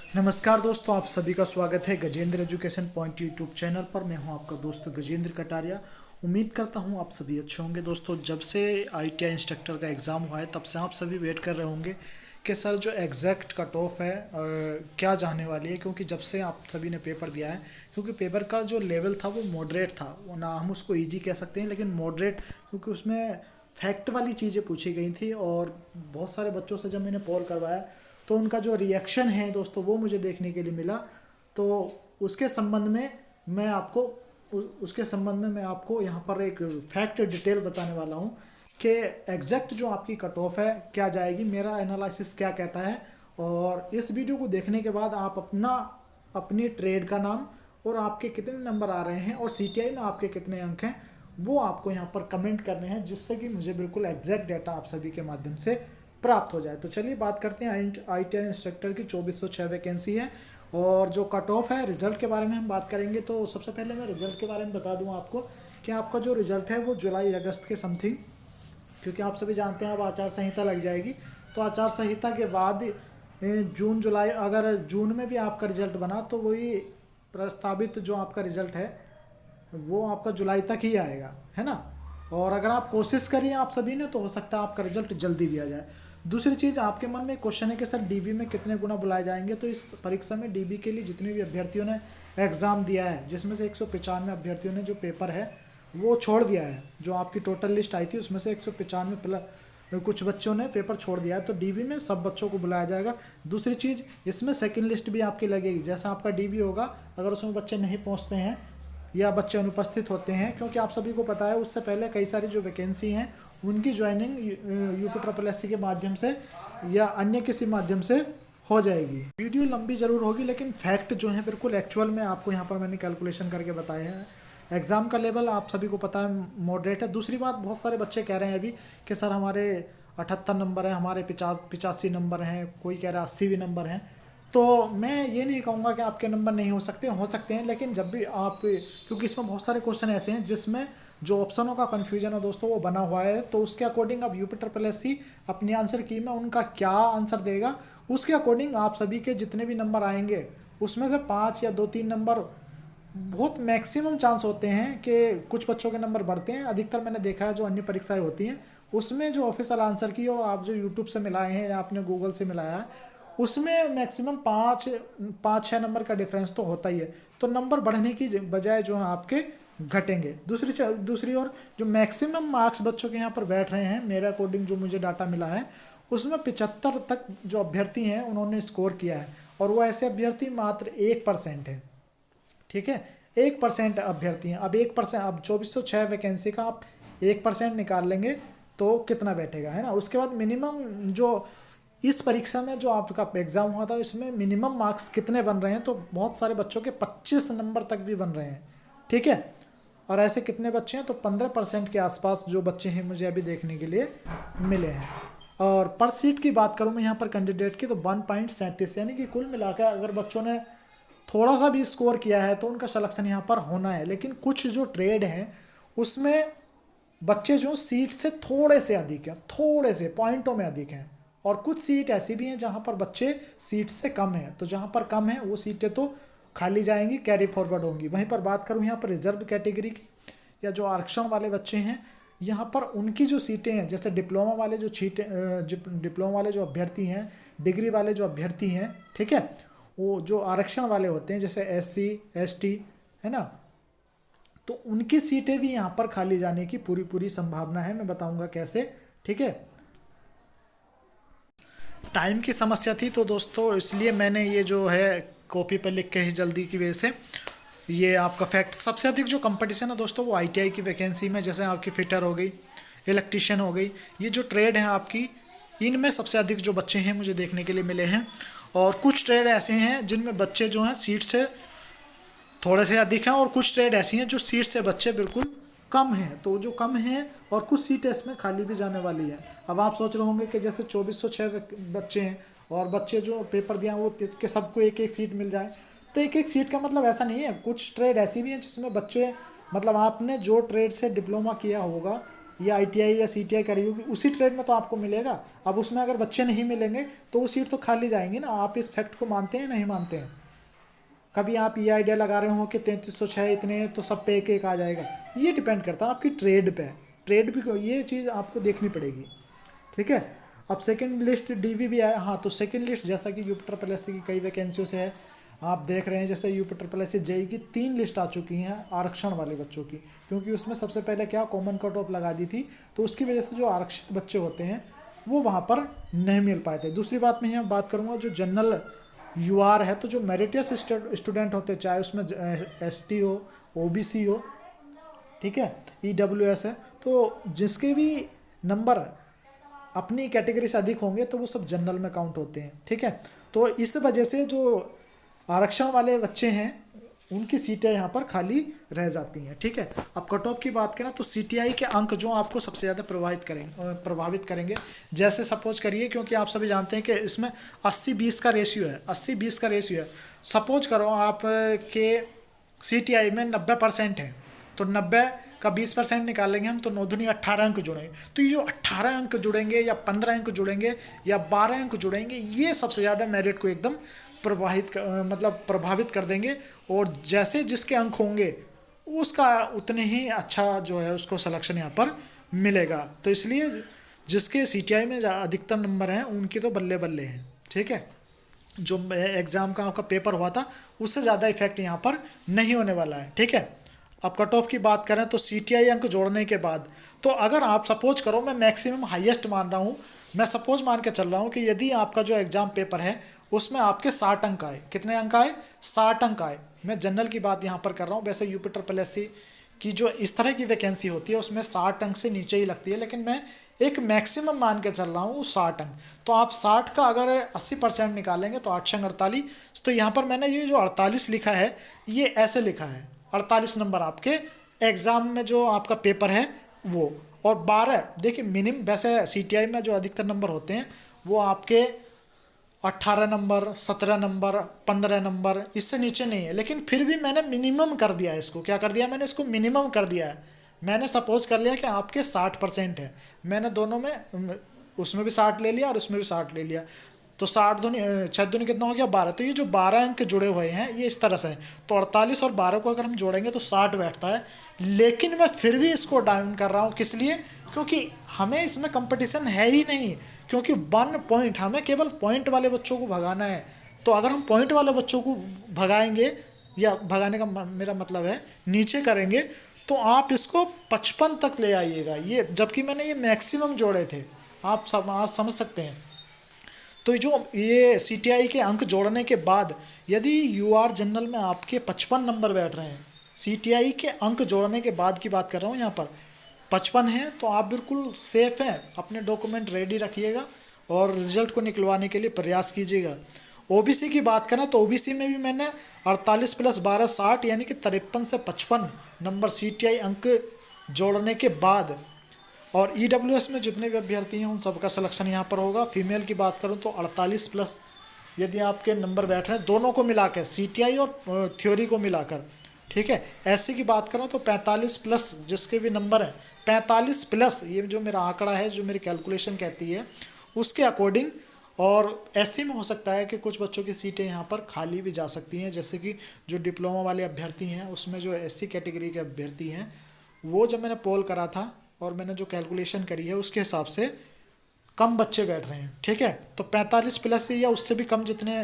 नमस्कार दोस्तों, आप सभी का स्वागत है Gajendra education point YouTube channel पर। मैं हूं आपका दोस्त गजेंद्र कटारिया। उम्मीद करता हूं आप सभी अच्छे होंगे। दोस्तों, जब से आईटीआई इंस्ट्रक्टर का एग्ज़ाम हुआ है तब से आप सभी वेट कर रहे होंगे कि सर जो एग्जैक्ट कट ऑफ है क्या जाने वाली है, क्योंकि जब से आप सभी ने पेपर दिया है, क्योंकि पेपर का जो लेवल था वो मॉडरेट था। वो ना हम उसको ईजी कह सकते हैं, लेकिन मॉडरेट, क्योंकि उसमें फैक्ट वाली चीज़ें पूछी गई थी। और बहुत सारे बच्चों से जब मैंने पोल करवाया तो उनका जो रिएक्शन है दोस्तों वो मुझे देखने के लिए मिला। तो उसके संबंध में मैं आपको उसके संबंध में मैं आपको यहाँ पर एक फैक्ट डिटेल बताने वाला हूँ कि एग्जैक्ट जो आपकी कट ऑफ है क्या जाएगी, मेरा एनालिसिस क्या कहता है। और इस वीडियो को देखने के बाद आप अपनी ट्रेड का नाम और आपके कितने नंबर आ रहे हैं और सीटीआई में आपके कितने अंक हैं वो आपको यहाँ पर कमेंट करने हैं, जिससे कि मुझे बिल्कुल एग्जैक्ट डेटा आप सभी के माध्यम से प्राप्त हो जाए। तो चलिए बात करते हैं। आईटीआई इंस्ट्रक्टर की 2406 वैकेंसी है और जो कट ऑफ है, रिजल्ट के बारे में हम बात करेंगे। तो सबसे पहले मैं रिजल्ट के बारे में बता दूं आपको कि आपका जो रिजल्ट है वो जुलाई अगस्त के समथिंग, क्योंकि आप सभी जानते हैं अब आचार संहिता लग जाएगी। तो आचार संहिता के बाद जून जुलाई, अगर जून में भी आपका रिजल्ट बना तो वही प्रस्तावित जो आपका रिजल्ट है वो आपका जुलाई तक ही आएगा, है ना। और अगर आप कोशिश करिए आप सभी ने तो हो सकता है आपका रिजल्ट जल्दी भी आ जाए। दूसरी चीज़, आपके मन में क्वेश्चन है कि सर डीबी में कितने गुना बुलाए जाएंगे। तो इस परीक्षा में डीबी के लिए जितने भी अभ्यर्थियों ने एग्ज़ाम दिया है, जिसमें से 195 अभ्यर्थियों ने जो पेपर है वो छोड़ दिया है, जो आपकी टोटल लिस्ट आई थी उसमें से 195 प्लस कुछ बच्चों ने पेपर छोड़ दिया है, तो डीबी में सब बच्चों को बुलाया जाएगा। दूसरी चीज़, इसमें सेकंड लिस्ट भी आपकी लगेगी। जैसा आपका डीबी होगा, अगर उसमें बच्चे नहीं पहुंचते हैं या बच्चे अनुपस्थित होते हैं, क्योंकि आप सभी को पता है उससे पहले कई सारी जो वैकेंसी हैं उनकी ज्वाइनिंग यूपी ट्रिपल एससी के माध्यम से या अन्य किसी माध्यम से हो जाएगी। वीडियो लंबी जरूर होगी, लेकिन फैक्ट जो है बिल्कुल एक्चुअल में आपको यहाँ पर मैंने कैलकुलेशन करके बताए हैं। एग्ज़ाम का लेवल आप सभी को पता है मॉडरेट है। दूसरी बात, बहुत सारे बच्चे कह रहे हैं अभी कि सर हमारे 78 नंबर हैं, हमारे 85 नंबर हैं, कोई कह रहा है 80 भी नंबर हैं। तो मैं ये नहीं कहूँगा कि आपके नंबर नहीं हो सकते हैं, लेकिन जब भी आप, क्योंकि इसमें बहुत सारे क्वेश्चन ऐसे हैं जिसमें जो ऑप्शनों का कन्फ्यूजन है दोस्तों वो बना हुआ है। तो उसके अकॉर्डिंग अब यूपी ट्रिपल एससी अपनी आंसर की में उनका क्या आंसर देगा, उसके अकॉर्डिंग आप सभी के जितने भी नंबर आएंगे उसमें से 5 या 2-3 नंबर, बहुत मैक्सिमम चांस होते हैं कि कुछ बच्चों के नंबर बढ़ते हैं। अधिकतर मैंने देखा है जो अन्य परीक्षाएं होती हैं उसमें जो ऑफिशियल आंसर की और आप जो यूट्यूब से मिलाए हैं या आपने गूगल से मिलाया है उसमें मैक्सिमम 5-6 नंबर का डिफरेंस तो होता ही है। तो नंबर बढ़ने की बजाय जो है आपके घटेंगे। दूसरी ओर जो मैक्सिमम मार्क्स बच्चों के यहाँ पर बैठ रहे हैं, मेरे अकॉर्डिंग जो मुझे डाटा मिला है उसमें 75 तक जो अभ्यर्थी हैं उन्होंने स्कोर किया है, और वो ऐसे अभ्यर्थी मात्र 1% है। ठीक है, 1% अभ्यर्थी हैं। अब 1%, अब 2406 वैकेंसी का आप 1% निकाल लेंगे तो कितना बैठेगा, है ना। उसके बाद मिनिमम जो इस परीक्षा में जो आपका एग्ज़ाम हुआ था इसमें मिनिमम मार्क्स कितने बन रहे हैं, तो बहुत सारे बच्चों के 25 नंबर तक भी बन रहे हैं। ठीक है, और ऐसे कितने बच्चे हैं, तो 15% के आसपास जो बच्चे हैं मुझे अभी देखने के लिए मिले हैं। और पर सीट की बात करूँ मैं यहाँ पर कैंडिडेट की, तो 1.37, यानी कि कुल मिलाकर अगर बच्चों ने थोड़ा सा भी स्कोर किया है तो उनका सिलेक्शन यहाँ पर होना है। लेकिन कुछ जो ट्रेड हैं उसमें बच्चे जो सीट से थोड़े से अधिक हैं, थोड़े से पॉइंटों में अधिक हैं, और कुछ सीट ऐसी भी हैं जहाँ पर बच्चे सीट से कम हैं। तो जहाँ पर कम है वो सीटें तो खाली जाएंगी, कैरी फॉरवर्ड होंगी। वहीं पर बात करूँ यहाँ पर रिजर्व कैटेगरी की या जो आरक्षण वाले बच्चे हैं, यहाँ पर उनकी जो सीटें हैं, जैसे डिप्लोमा वाले जो डिप्लोमा वाले जो अभ्यर्थी हैं, डिग्री वाले जो अभ्यर्थी हैं, ठीक है, वो जो आरक्षण वाले होते हैं जैसे एससी एसटी, है ना, तो उनकी सीटें भी यहाँ पर खाली जाने की पूरी संभावना है। मैं बताऊंगा कैसे। ठीक है, टाइम की समस्या थी तो दोस्तों इसलिए मैंने ये जो है कॉपी पर लिख के ही जल्दी की वजह से ये आपका फैक्ट। सबसे अधिक जो कंपटीशन है दोस्तों वो आईटीआई की वैकेंसी में, जैसे आपकी फिटर हो गई, इलेक्ट्रीशियन हो गई, ये जो ट्रेड हैं आपकी, इनमें सबसे अधिक जो बच्चे हैं मुझे देखने के लिए मिले हैं। और कुछ ट्रेड ऐसे हैं जिनमें बच्चे जो हैं सीट से थोड़े से अधिक हैं, और कुछ ट्रेड ऐसी हैं जो सीट से बच्चे बिल्कुल कम हैं। तो जो कम हैं और कुछ सीटें इसमें खाली भी जाने वाली है। अब आप सोच रहे होंगे कि जैसे 2406 बच्चे हैं और बच्चे जो पेपर दिया वो के सबको एक एक सीट मिल जाए, तो एक एक सीट का मतलब ऐसा नहीं है। कुछ ट्रेड ऐसी भी हैं जिसमें बच्चे, मतलब आपने जो ट्रेड से डिप्लोमा किया होगा या ITI या CTI करी होगी उसी ट्रेड में तो आपको मिलेगा। अब उसमें अगर बच्चे नहीं मिलेंगे तो वो सीट तो खाली जाएंगी ना। आप इस फैक्ट को मानते हैं नहीं मानते हैं? कभी आप ये आइडिया लगा रहे हो कि 3306 इतने तो सब पे एक एक आ जाएगा, ये डिपेंड करता है आपकी ट्रेड पे। ट्रेड भी ये चीज़ आपको देखनी पड़ेगी, ठीक है। अब सेकंड लिस्ट DV भी आया। हाँ, तो सेकंड लिस्ट जैसा कि यूपी ट्रिपल एस सी की कई वैकेंसियों से है, आप देख रहे हैं जैसे UP triple S C JEE की 3 लिस्ट आ चुकी हैं आरक्षण वाले बच्चों की, क्योंकि उसमें सबसे पहले क्या कॉमन कट ऑफ लगा दी थी, तो उसकी वजह से जो आरक्षित बच्चे होते हैं वो वहाँ पर नहीं मिल पाए थे। दूसरी बात मैं यहाँ बात करूँगा जो जनरल UR है, तो जो मेरिटियस स्टूडेंट होते हैं, चाहे उसमें ST हो, OBC हो, ठीक है, EWS है, तो जिसके भी नंबर अपनी कैटेगरी से अधिक होंगे तो वो सब जनरल में काउंट होते हैं, ठीक है। तो इस वजह से जो आरक्षण वाले बच्चे हैं उनकी सीटें यहाँ पर खाली रह जाती हैं, ठीक है। अब कट ऑफ की बात करें तो CTI के अंक जो आपको सबसे ज़्यादा प्रभावित करेंगे, जैसे सपोज करिए, क्योंकि आप सभी जानते हैं कि इसमें 80-20 का रेशियो है, 80-20 का रेशियो है। सपोज करो आप के CTI में 90% है, तो 90 का 20% निकालेंगे हम, तो 9 दूनी 18 अंक जुड़ेंगे। तो ये जो 18 अंक जुड़ेंगे या 15 अंक जुड़ेंगे या 12 अंक जुड़ेंगे, ये सबसे ज़्यादा मेरिट को एकदम प्रभावित कर देंगे। और जैसे जिसके अंक होंगे उसका उतने ही अच्छा जो है उसको सिलेक्शन यहाँ पर मिलेगा। तो इसलिए जिसके CTI में अधिकतर नंबर हैं उनकी तो बल्ले बल्ले हैं, ठीक है। जो एग्ज़ाम का आपका पेपर हुआ था उससे ज़्यादा इफेक्ट यहाँ पर नहीं होने वाला है, ठीक है। अब कट ऑफ की बात करें तो CTI अंक जोड़ने के बाद, तो अगर आप सपोज करो, मैं मैक्सिमम हाईएस्ट मान रहा हूँ, मैं सपोज मान के चल रहा हूँ कि यदि आपका जो एग्ज़ाम पेपर है उसमें आपके 60 अंक आए, कितने अंक आए? 60 अंक आए। मैं जनरल की बात यहाँ पर कर रहा हूँ, वैसे यूपी ट्रिपल एस सी की जो इस तरह की वैकेंसी होती है उसमें 60 अंक से नीचे ही लगती है, लेकिन मैं एक मैक्सिमम मान के चल रहा हूँ 60 अंक। तो आप 60 का अगर 80% निकालेंगे तो 8 48। तो यहाँ पर मैंने ये जो 48 लिखा है ये ऐसे लिखा है, 48 नंबर आपके एग्ज़ाम में जो आपका पेपर है वो। और 12 देखिए मिनिमम, वैसे CTI में जो अधिकतर नंबर होते हैं वो आपके 18 नंबर, 17 नंबर, 15 नंबर, इससे नीचे नहीं है, लेकिन फिर भी मैंने मिनिमम कर दिया है इसको। क्या कर दिया मैंने? इसको मिनिमम कर दिया है। मैंने सपोज कर लिया कि आपके 60% है, मैंने दोनों में उसमें भी 60 ले लिया और उसमें भी 60 ले लिया, तो 60 दूनी 6 दूनी कितना हो गया? 12। तो ये जो 12 अंक जुड़े हुए हैं ये इस तरह से हैं। तो 48 और 12 को अगर हम जोड़ेंगे तो 60 बैठता है, लेकिन मैं फिर भी इसको डाउन कर रहा हूँ। किस लिए? क्योंकि हमें इसमें कंपटीशन है ही नहीं, क्योंकि 1 पॉइंट, हमें केवल पॉइंट वाले बच्चों को भगाना है। तो अगर हम पॉइंट वाले बच्चों को भगाएंगे, या भगाने का मेरा मतलब है नीचे करेंगे, तो आप इसको 55 तक ले आइएगा, ये जबकि मैंने ये मैक्सिमम जोड़े थे। आप समझ सकते हैं। तो जो ये CTI के अंक जोड़ने के बाद यदि UR जनरल में आपके 55 नंबर बैठ रहे हैं, CTI के अंक जोड़ने के बाद की बात कर रहा हूँ यहाँ पर 55 है, तो आप बिल्कुल सेफ हैं। अपने डॉक्यूमेंट रेडी रखिएगा और रिजल्ट को निकलवाने के लिए प्रयास कीजिएगा। OBC की बात करें तो OBC में भी मैंने 48 + 12 60, यानी कि 53 से 55 नंबर CTI अंक जोड़ने के बाद। और EWS में जितने भी अभ्यर्थी हैं उन सबका सिलेक्शन यहाँ पर होगा। फीमेल की बात करूँ तो 48+ यदि आपके नंबर बैठ रहे हैं दोनों को मिलाकर, CTI और थ्योरी को मिलाकर, ठीक है। SC की बात करूँ तो 45+ जिसके भी नंबर हैं, 45+, ये जो मेरा आंकड़ा है, जो मेरी कैलकुलेशन कहती है उसके अकॉर्डिंग। और SC में हो सकता है कि कुछ बच्चों की सीटें यहाँ पर खाली भी जा सकती हैं, जैसे कि जो डिप्लोमा वाले अभ्यर्थी हैं उसमें जो SC कैटेगरी के अभ्यर्थी हैं, वो जब मैंने पोल करा था और मैंने जो कैलकुलेशन करी है उसके हिसाब से कम बच्चे बैठ रहे हैं, ठीक है। तो 45+ से या उससे भी कम जितने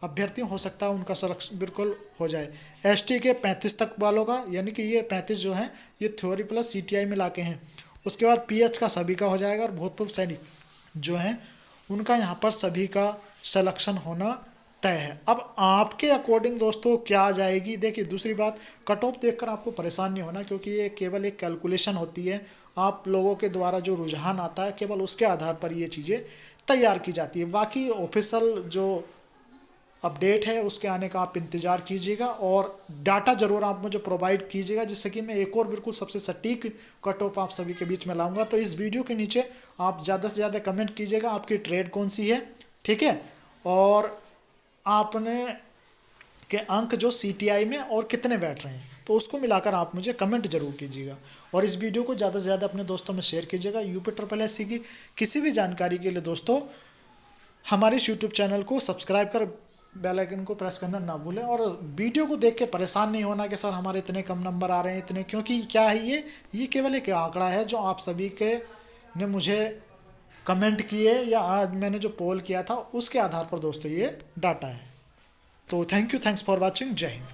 अभ्यर्थी हो सकता है उनका सिलेक्शन बिल्कुल हो जाए। ST के 35 तक वालों का, यानी कि ये 35 जो हैं ये थ्योरी प्लस CTI मिला के हैं। उसके बाद PH का सभी का हो जाएगा, और भूतपूर्व सैनिक जो हैं उनका यहाँ पर सभी का सिलेक्शन होना तय है। अब आपके अकॉर्डिंग दोस्तों क्या आ जाएगी? देखिए दूसरी बात, कट ऑफ देखकर आपको परेशान नहीं होना, क्योंकि ये केवल एक कैलकुलेशन होती है। आप लोगों के द्वारा जो रुझान आता है केवल उसके आधार पर ये चीज़ें तैयार की जाती है। बाकी ऑफिशियल जो अपडेट है उसके आने का आप इंतज़ार कीजिएगा, और डाटा ज़रूर आप मुझे प्रोवाइड कीजिएगा, जिससे कि मैं एक और बिल्कुल सबसे सटीक कट ऑफ आप सभी के बीच में लाऊंगा। तो इस वीडियो के नीचे आप ज़्यादा से ज़्यादा कमेंट कीजिएगा आपकी ट्रेड कौन सी है, ठीक है, और आपने के अंक जो CTI में और कितने बैठ रहे हैं। तो उसको मिलाकर आप मुझे कमेंट जरूर कीजिएगा। और इस वीडियो को ज़्यादा से ज़्यादा अपने दोस्तों में शेयर कीजिएगा। यूपी ट्रिपल एस सी की किसी भी जानकारी के लिए दोस्तों हमारे इस यूट्यूब चैनल को सब्सक्राइब कर बेल आइकन को प्रेस करना ना भूलें। और वीडियो को देख के परेशान नहीं होना कि सर हमारे इतने कम नंबर आ रहे हैं इतने, क्योंकि क्या है ये केवल एक आंकड़ा है जो आप सभी के ने मुझे कमेंट किए या आज मैंने जो पोल किया था उसके आधार पर दोस्तों ये डाटा है। तो thank you, thanks for watching, जय हिंद।